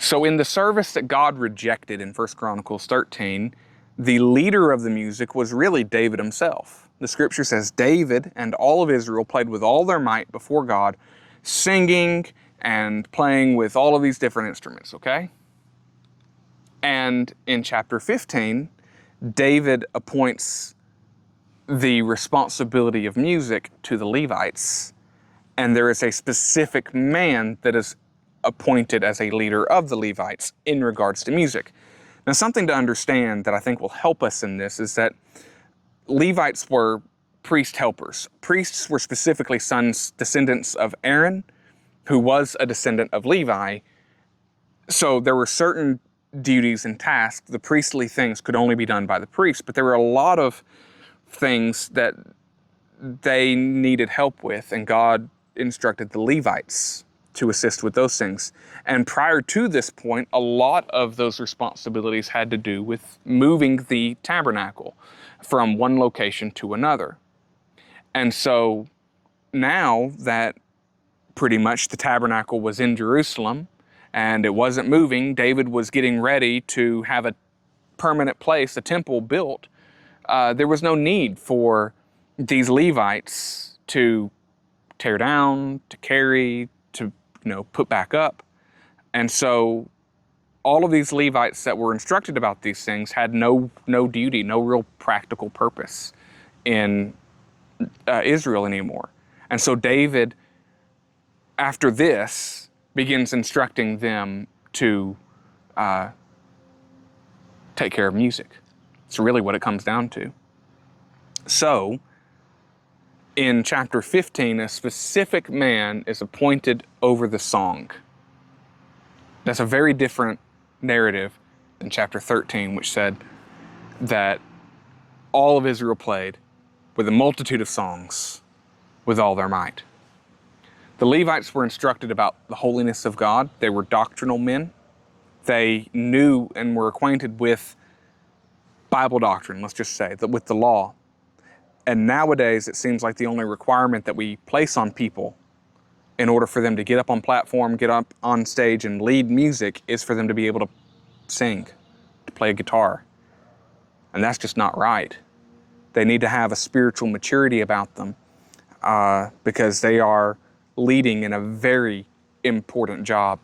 So in the service that God rejected in 1 Chronicles 13, the leader of the music was really David himself. The scripture says David and all of Israel played with all their might before God, singing and playing with all of these different instruments, okay? And in chapter 15, David appoints the responsibility of music to the Levites, and there is a specific man that is appointed as a leader of the Levites in regards to music. Now, something to understand that I think will help us in this is that Levites were priest helpers. Priests were specifically descendants of Aaron, who was a descendant of Levi. So there were certain duties and tasks. The priestly things could only be done by the priest, but there were a lot of things that they needed help with, and God instructed the Levites to assist with those things. And prior to this point, a lot of those responsibilities had to do with moving the tabernacle from one location to another. And so now that pretty much the tabernacle was in Jerusalem and it wasn't moving, David was getting ready to have a permanent place, a temple built. There was no need for these Levites to tear down, to carry, to put back up. And so all of these Levites that were instructed about these things had no duty, no real practical purpose in Israel anymore. And so David, after this, begins instructing them to take care of music. It's really what it comes down to. So, in chapter 15, a specific man is appointed over the song. That's a very different narrative than chapter 13, which said that all of Israel played with a multitude of songs with all their might. The Levites were instructed about the holiness of God. They were doctrinal men. They knew and were acquainted with Bible doctrine, let's just say, with the law. And nowadays, it seems like the only requirement that we place on people in order for them to get up on platform, get up on stage and lead music is for them to be able to sing, to play a guitar. And that's just not right. They need to have a spiritual maturity about them because they are leading in a very important job